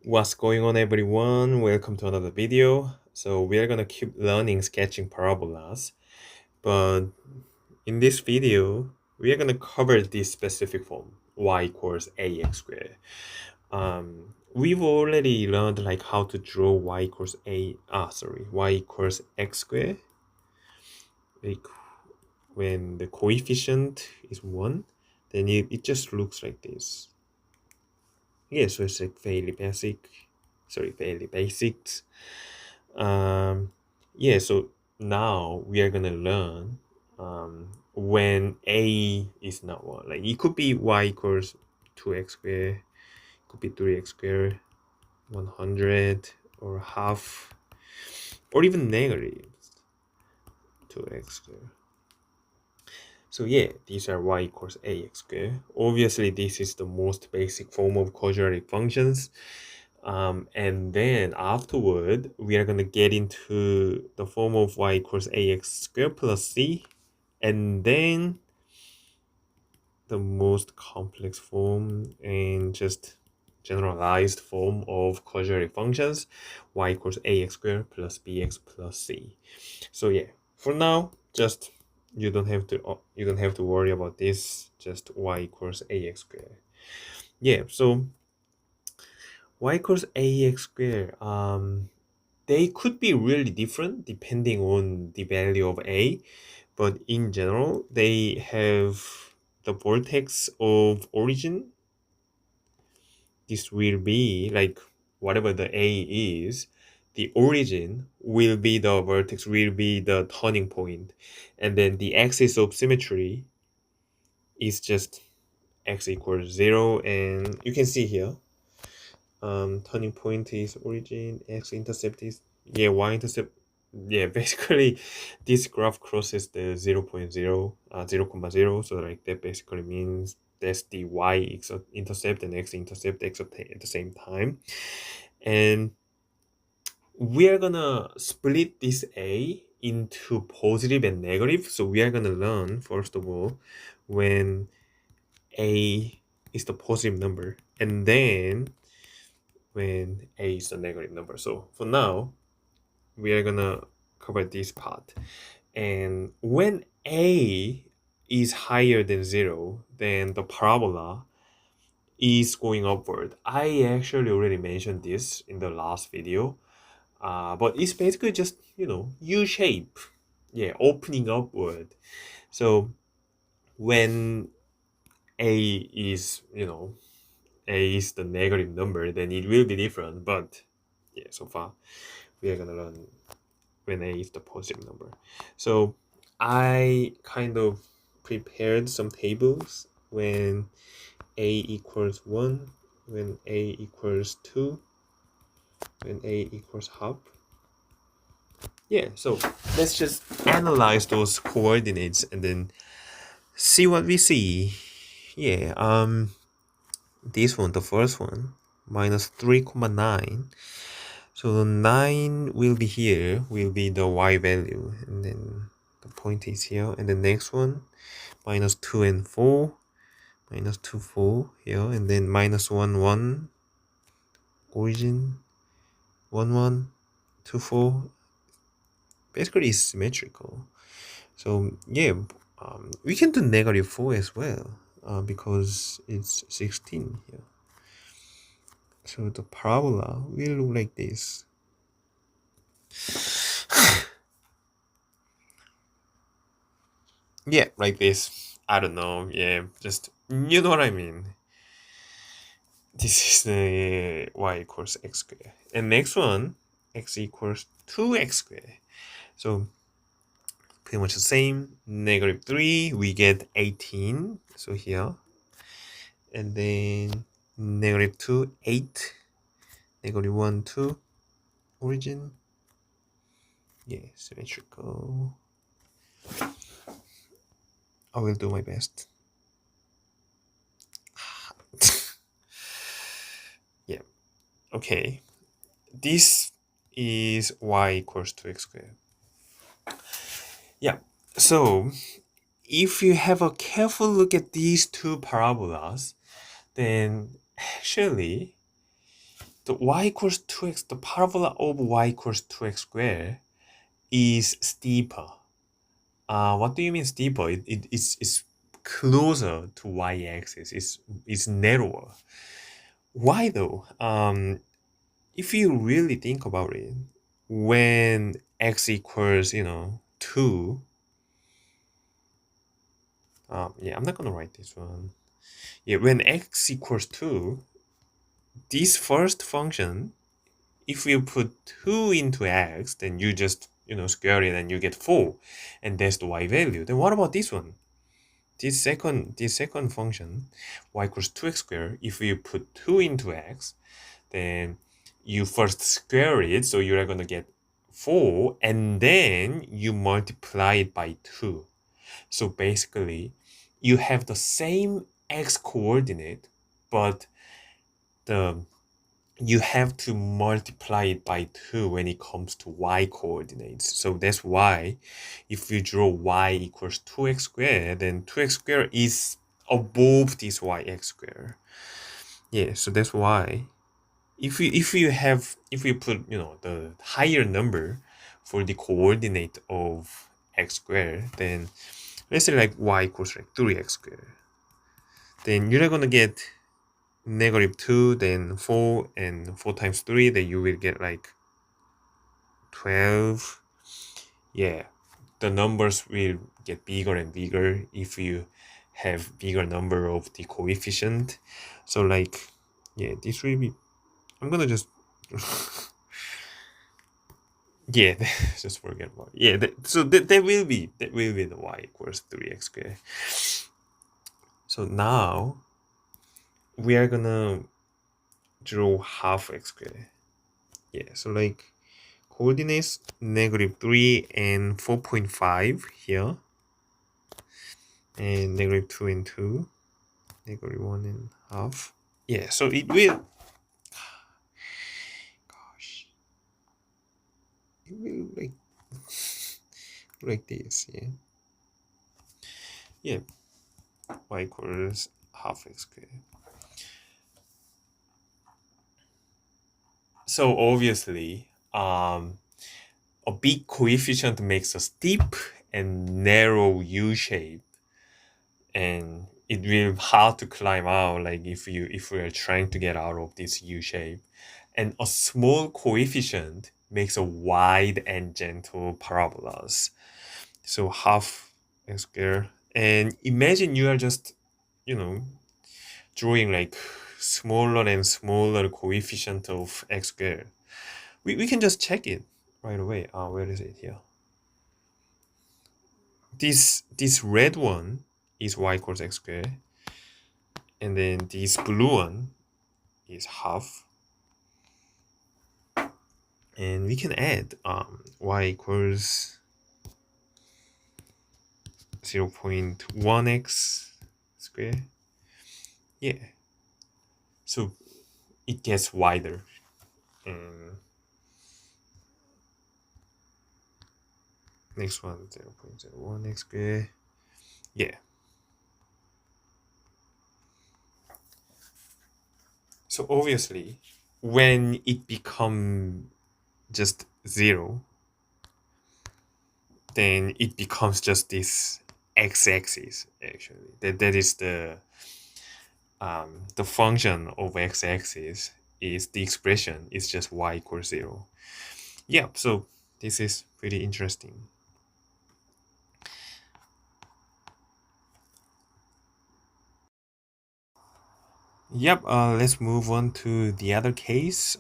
What's going on, everyone? Welcome to another video. So we are gonna keep learning sketching parabolas, but in this video we are gonna cover this specific form, y equals ax squared. We've already learned like how to draw y equals x squared. Like when the coefficient is 1, then it just looks like this. Yeah, so it's like fairly basic. Yeah, so now we are gonna learn when a is not 1. Like it could be y equals 2x squared, could be 3x squared, 100, or half, or even negative 2x squared. So yeah, these are y equals ax squared. Obviously, this is the most basic form of quadratic functions. And then afterward, we are going to get into the form of y equals ax squared plus c. And then the most complex form and just generalized form of quadratic functions, y equals ax squared plus bx plus c. So yeah, for now, just you don't have to worry about this. Just y equals ax squared. Yeah, so y equals ax squared. They could be really different depending on the value of a, but in general, they have the vertex of origin. This will be like whatever the a is, the origin will be the vertex, will be the turning point, and then the axis of symmetry is just x equals 0, and you can see here turning point is origin, x-intercept is y-intercept. Yeah, basically this graph crosses the 0, 0.0, 0, so like that basically means that's the y-intercept and x-intercept at the same time. And we are gonna split this a into positive and negative. So we are gonna learn, first of all, when a is the positive number, and then when a is a negative number. So for now, we are gonna cover this part. And when a is higher than 0, then the parabola is going upward. I actually already mentioned this in the last video, but it's basically just, U shape. Yeah, opening upward. So when a is, a is the negative number, then it will be different. But yeah, so far we are gonna learn when a is the positive number. So I kind of prepared some tables when a equals 1, when a equals 2, when a equals half. Yeah, so let's just analyze those coordinates and then see what we see. Yeah, this one, the first one, minus 3,9. So the 9 will be here, will be the y value, and then the point is here. And the next one, minus 2 and 4, minus 2, 4 here, and then minus 1, 1, origin, 1, 1, 2, 4. Basically, it's symmetrical. So yeah, we can do negative 4 as well, because it's 16 here. So the parabola will look like this. Yeah, like this. I don't know. Yeah, just, you know what I mean. This is the y equals x squared. And next one, x equals 2x squared. So pretty much the same. Negative 3, we get 18. So here. And then negative 2, 8. Negative 1, 2. Origin. Yeah, symmetrical. I will do my best. Yeah. Okay. This is y equals 2x squared. Yeah. So if you have a careful look at these two parabolas, then actually the y equals 2x, the parabola of y equals 2x squared is steeper. What do you mean steeper? It's closer to y-axis. It's narrower. Why though? If you really think about it, when x equals 2, yeah, I'm not gonna write this one. Yeah, when x equals 2, this first function, if you put 2 into x, then you just square it and you get 4, and that's the y value. Then what about this one? This second function, y equals 2x squared, if you put 2 into x, then you first square it, so you're gonna get 4, and then you multiply it by 2. So basically, you have the same x coordinate, but the you have to multiply it by 2 when it comes to y coordinates. So that's why if you draw y equals 2x squared, then 2x squared is above this yx squared. Yeah, so that's why if you put the higher number for the coordinate of x squared, then let's say like y equals like 3x squared, then you're not gonna get -2, then 4, and 4 times 3, then you will get like 12. Yeah, the numbers will get bigger and bigger if you have bigger number of the coefficient. So like, yeah, this will be, I'm gonna just yeah, just forget about it. Yeah, so that will be the y equals 3x squared. So now we are gonna draw half x squared. Yeah, so like coordinates -3 and 4.5 here, and -2 and 2, -1 and half. Yeah, so it will, gosh, it will like this. Yeah, y equals half x squared. So obviously, a big coefficient makes a steep and narrow U shape, and it will hard to climb out, like if we are trying to get out of this U shape. And a small coefficient makes a wide and gentle parabolas. So half x squared. And imagine you are just, drawing like smaller and smaller coefficient of x squared. We can just check it right away. Where is it here? This red one is y equals x squared, and then this blue one is half, and we can add y equals 0.1x squared. Yeah, so it gets wider, and next one 0.01x squared. Yeah, so obviously when it become just 0, then it becomes just this x-axis. Actually, that is the function of x-axis, is the expression is just y equals 0. Yeah, so this is pretty interesting. Yep, let's move on to the other case.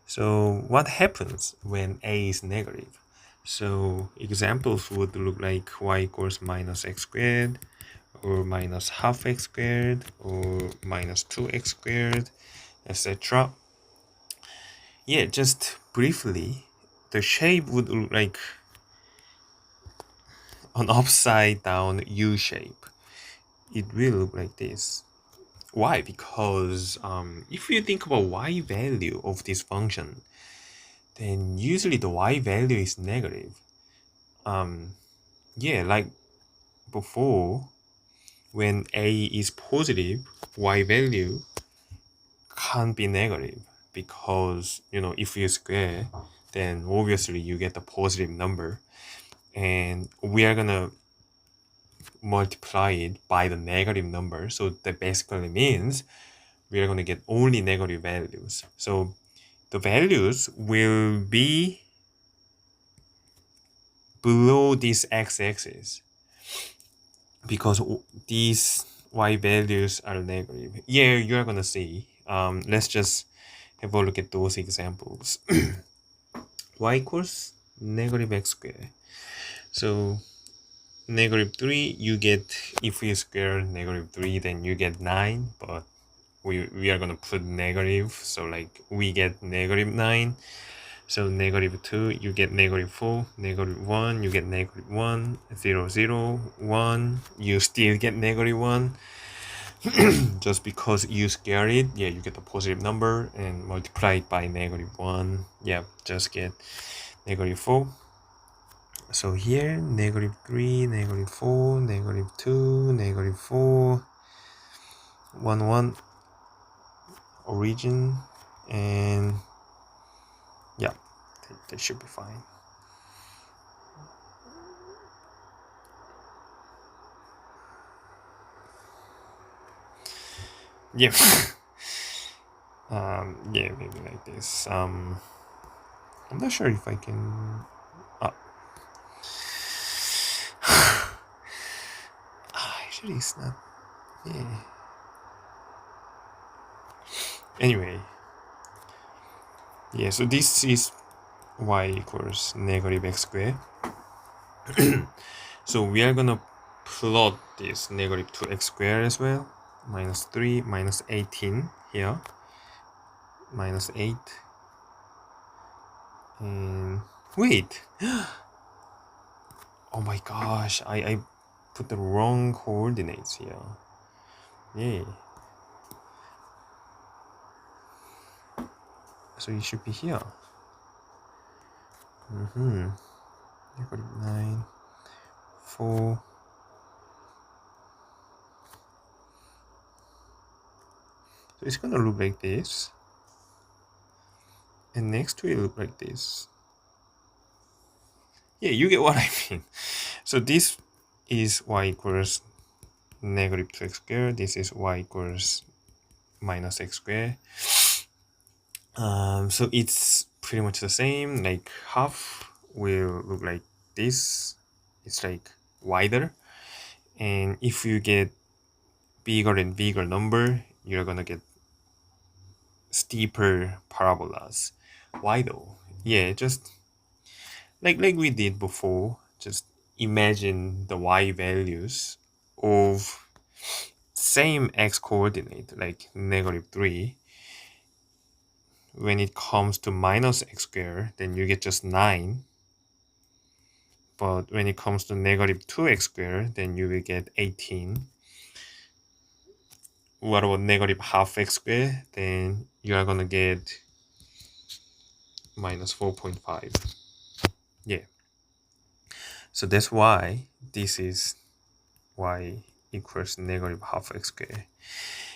So what happens when a is negative? So examples would look like y equals minus x squared, or minus half x squared, or minus 2x squared, etc. Yeah, just briefly, the shape would look like an upside down U shape. It will look like this. Why? Because if you think about y value of this function, then usually the y value is negative. Yeah, like before, when a is positive, y value can't be negative, because if you square, then obviously you get a positive number, and we are gonna multiply it by the negative number. So that basically means we are gonna get only negative values. So the values will be below this x-axis because these y values are negative. Yeah, you're gonna see. Let's just have a look at those examples. Y equals negative x squared. So negative 3, you get, if we square negative 3, then you get 9, but we are gonna put negative, so like we get negative 9. So negative 2, you get negative 4, negative 1, you get negative 1, 0, 0, 1, you still get negative 1. Just because you scare it, yeah, you get a positive number and multiply it by negative 1. Yeah, just get negative 4. So here, negative 3, negative 4, negative 2, negative 4, 1, 1, origin, and yeah, that should be fine. Yeah. Yeah, maybe like this. I'm not sure if I can. Actually, it's not. Yeah. Anyway. Yeah. So this is y equals negative x squared. So we are gonna plot this negative 2x squared as well. Minus 3, minus 18 here. Minus 8. And wait. Oh my gosh, I put the wrong coordinates here. Yeah. So it should be here. Negative 9, 4. So it's gonna look like this. And next to it look like this. Yeah, you get what I mean. So this is y equals negative 2x squared. This is y equals minus x squared. So it's pretty much the same. Like half will look like this. It's like wider. And if you get bigger and bigger number, you're gonna get steeper parabolas. Why though? Yeah, just like we did before. Just imagine the y values of same x coordinate, like negative 3. When it comes to minus x squared, then you get just 9. But when it comes to negative 2x squared, then you will get 18. What about negative half x squared? Then you are gonna get minus 4.5. Yeah. So that's why this is y equals negative half x squared.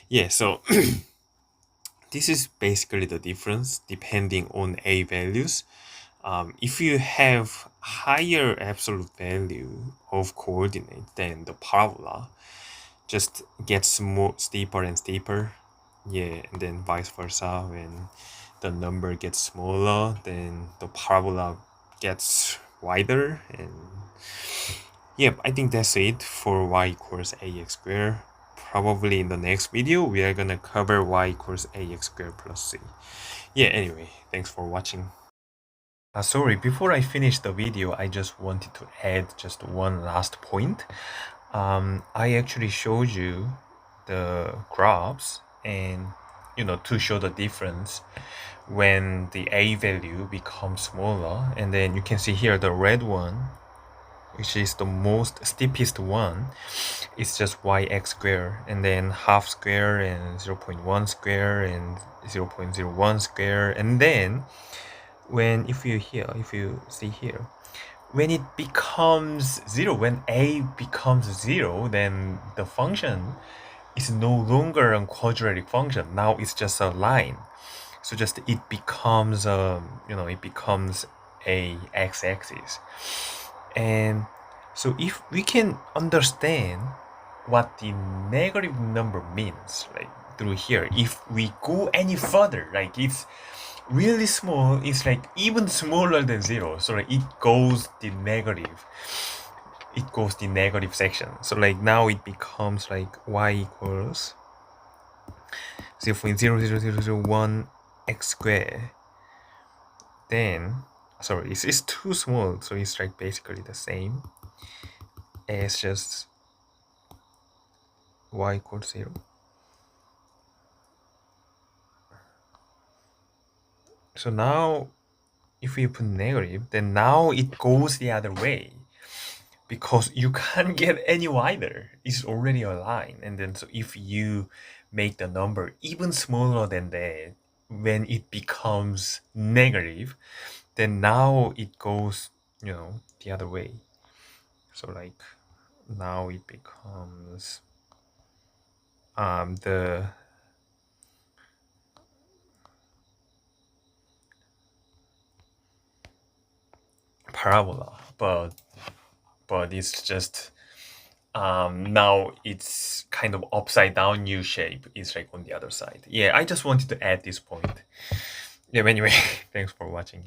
Yeah, so this is basically the difference depending on a values. If you have higher absolute value of coordinate, then the parabola just gets more steeper and steeper. Yeah, and then vice versa. When the number gets smaller, then the parabola gets wider. And yep, I think that's it for y equals ax squared. Probably in the next video, we are gonna cover y equals ax squared plus c. Yeah, anyway, thanks for watching. Sorry, before I finish the video, I just wanted to add just one last point. I actually showed you the graphs and to show the difference when the a value becomes smaller, and then you can see here the red one, which is the most steepest one, it's just yx squared, and then half square and 0.1 square and 0.01 square, and then if you see here, when it becomes 0, when a becomes 0, then the function it's no longer a quadratic function. Now it's just a line. So just it becomes it becomes a x-axis. And so if we can understand what the negative number means, like through here, if we go any further, like it's really small, it's like even smaller than zero. So like it goes the negative section. So like now it becomes like y equals 0.00001 x squared. Then, sorry, it's too small, so it's like basically the same as just y equals 0. So now if we put negative, then now it goes the other way, because you can't get any wider. It's already a line. And then so if you make the number even smaller than that, when it becomes negative, then now it goes, the other way. So like now it becomes the parabola, but it's just now it's kind of upside down U shape. It's like on the other side. Yeah, I just wanted to add this point. Yeah, anyway, thanks for watching.